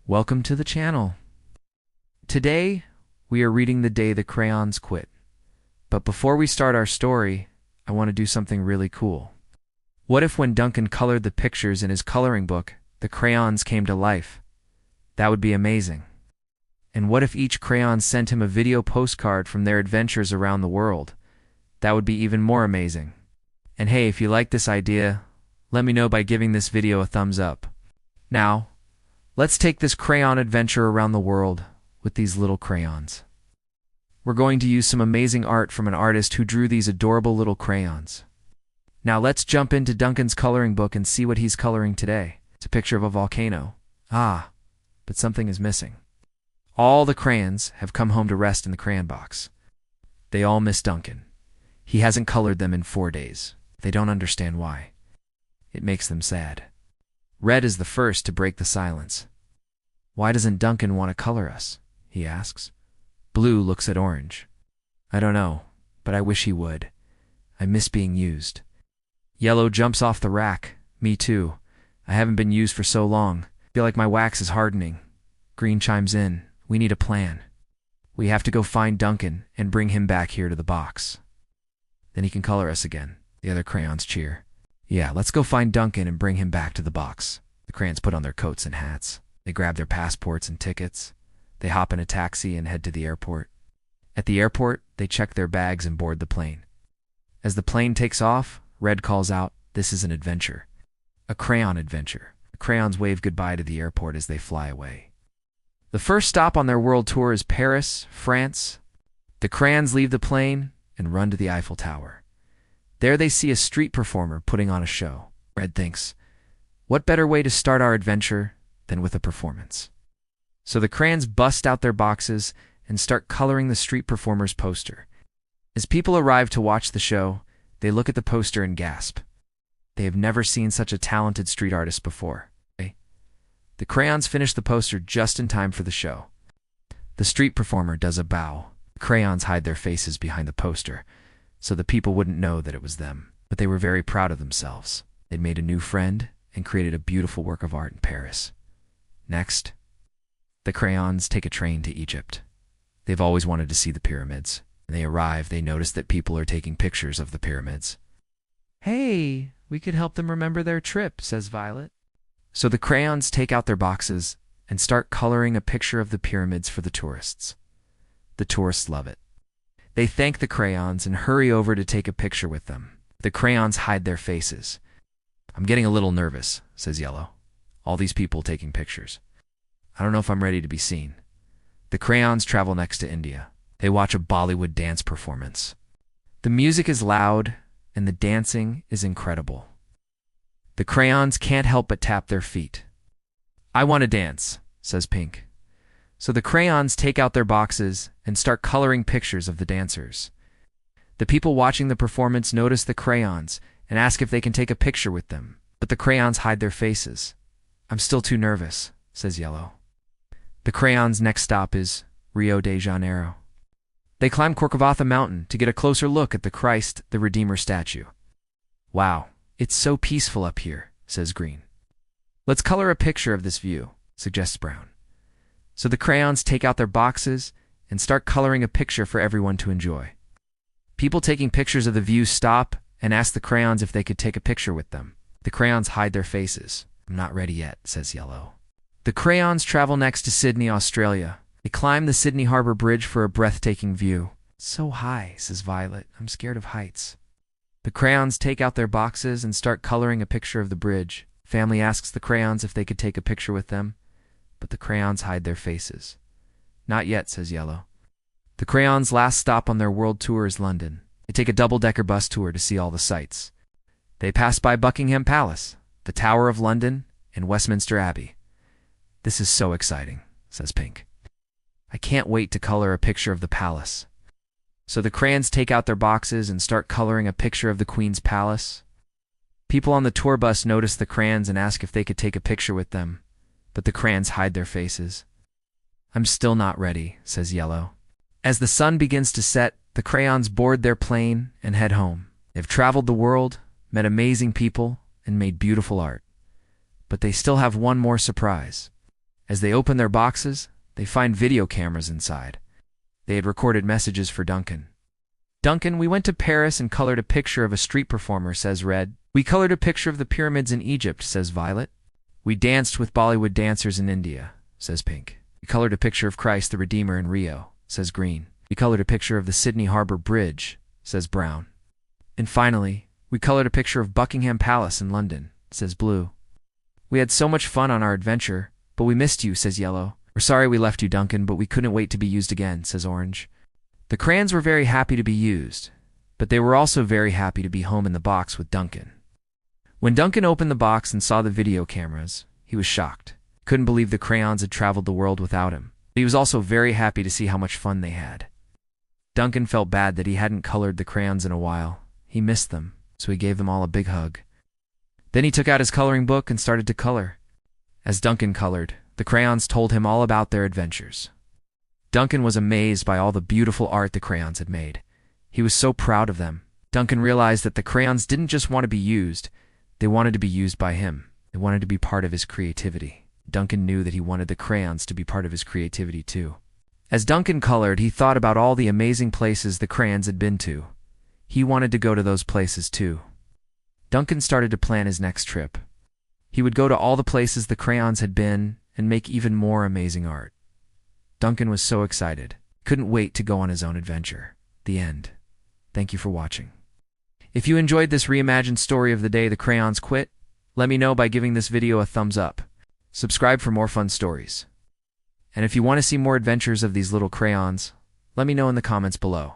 Welcome to the channel. Today, we are reading The Day the Crayons Quit. But before we start our story, I want to do something really cool. What if when Duncan colored the pictures in his coloring book, the crayons came to life? That would be amazing. And what if each crayon sent him a video postcard from their adventures around the world? That would be even more amazing. And hey, if you like this idea, let me know by giving this video a thumbs up. Now, let's take this crayon adventure around the world with these little crayons. We're going to use some amazing art from an artist who drew these adorable little crayons. Now let's jump into Duncan's coloring book and see what he's coloring today. It's a picture of a volcano. But something is missing. All the crayons have come home to rest in the crayon box. They all miss Duncan. He hasn't colored them in 4 days. They don't understand why. It makes them sad. Red is the first to break the silence. "Why doesn't Duncan want to color us?" he asks. Blue looks at Orange. "I don't know, but I wish he would. I miss being used." Yellow jumps off the rack. "Me too. I haven't been used for so long. Feel like my wax is hardening." Green chimes in. "We need a plan. We have to go find Duncan and bring him back here to the box. Then he can color us again." The other crayons cheer. "Yeah, let's go find Duncan and bring him back to the box." The crayons put on their coats and hats. They grab their passports and tickets. They hop in a taxi and head to the airport. At the airport, they check their bags and board the plane. As the plane takes off, Red calls out, "This is an adventure. A crayon adventure." The crayons wave goodbye to the airport as they fly away. The first stop on their world tour is Paris, France. The crayons leave the plane and run to the Eiffel Tower. There they see a street performer putting on a show. Red thinks, what better way to start our adventure than with a performance? So the crayons bust out their boxes and start coloring the street performer's poster. As people arrive to watch the show, they look at the poster and gasp. They have never seen such a talented street artist before. The crayons finish the poster just in time for the show. The street performer does a bow. The crayons hide their faces behind the poster, so the people wouldn't know that it was them. But they were very proud of themselves. They'd made a new friend and created a beautiful work of art in Paris. Next, the crayons take a train to Egypt. They've always wanted to see the pyramids. When they arrive, they notice that people are taking pictures of the pyramids. "Hey, we could help them remember their trip," says Violet. So the crayons take out their boxes and start coloring a picture of the pyramids for the tourists. The tourists love it. They thank the crayons and hurry over to take a picture with them. The crayons hide their faces. "I'm getting a little nervous," says Yellow. "All these people taking pictures. I don't know if I'm ready to be seen." The crayons travel next to India. They watch a Bollywood dance performance. The music is loud and the dancing is incredible. The crayons can't help but tap their feet. "I want to dance," says Pink. So the crayons take out their boxes and start coloring pictures of the dancers. The people watching the performance notice the crayons and ask if they can take a picture with them, but the crayons hide their faces. "I'm still too nervous," says Yellow. The crayons' next stop is Rio de Janeiro. They climb Corcovado Mountain to get a closer look at the Christ the Redeemer statue. "Wow, it's so peaceful up here," says Green. "Let's color a picture of this view," suggests Brown. So the crayons take out their boxes and start coloring a picture for everyone to enjoy. People taking pictures of the view stop and ask the crayons if they could take a picture with them. The crayons hide their faces. "I'm not ready yet," says Yellow. The crayons travel next to Sydney, Australia. They climb the Sydney Harbour Bridge for a breathtaking view. "So high," says Violet. "I'm scared of heights." The crayons take out their boxes and start coloring a picture of the bridge. Family asks the crayons if they could take a picture with them, but the crayons hide their faces. "Not yet," says Yellow. The crayons' last stop on their world tour is London. They take a double-decker bus tour to see all the sights. They pass by Buckingham Palace, the Tower of London, and Westminster Abbey. "This is so exciting," says Pink. "I can't wait to color a picture of the palace." So the crayons take out their boxes and start coloring a picture of the Queen's palace. People on the tour bus notice the crayons and ask if they could take a picture with them, but the crayons hide their faces. "I'm still not ready," says Yellow. As the sun begins to set, the crayons board their plane and head home. They've traveled the world, met amazing people, and made beautiful art. But they still have one more surprise. As they open their boxes, they find video cameras inside. They had recorded messages for Duncan. Duncan, we went to Paris and colored a picture of a street performer, says Red. We colored a picture of the pyramids in Egypt, says Violet. We danced with Bollywood dancers in India, says Pink. We colored a picture of Christ the Redeemer in Rio, says Green. We colored a picture of the Sydney Harbour Bridge, says Brown. And finally, we colored a picture of Buckingham Palace in London, says Blue. We had so much fun on our adventure, but we missed you, says Yellow. We're sorry we left you, Duncan, but we couldn't wait to be used again, says Orange. The crayons were very happy to be used, but they were also very happy to be home in the box with Duncan. When Duncan opened the box and saw the video cameras, he was shocked. He couldn't believe the crayons had traveled the world without him. But he was also very happy to see how much fun they had. Duncan felt bad that he hadn't colored the crayons in a while. He missed them, so he gave them all a big hug. Then he took out his coloring book and started to color. As Duncan colored, the crayons told him all about their adventures. Duncan was amazed by all the beautiful art the crayons had made. He was so proud of them. Duncan realized that the crayons didn't just want to be used, they wanted to be used by him. They wanted to be part of his creativity. Duncan knew that he wanted the crayons to be part of his creativity too. As Duncan colored, he thought about all the amazing places the crayons had been to. He wanted to go to those places too. Duncan started to plan his next trip. He would go to all the places the crayons had been and make even more amazing art. Duncan was so excited. Couldn't wait to go on his own adventure. The end. Thank you for watching. If you enjoyed this reimagined story of the day the crayons quit, let me know by giving this video a thumbs up. Subscribe for more fun stories. And if you want to see more adventures of these little crayons, let me know in the comments below.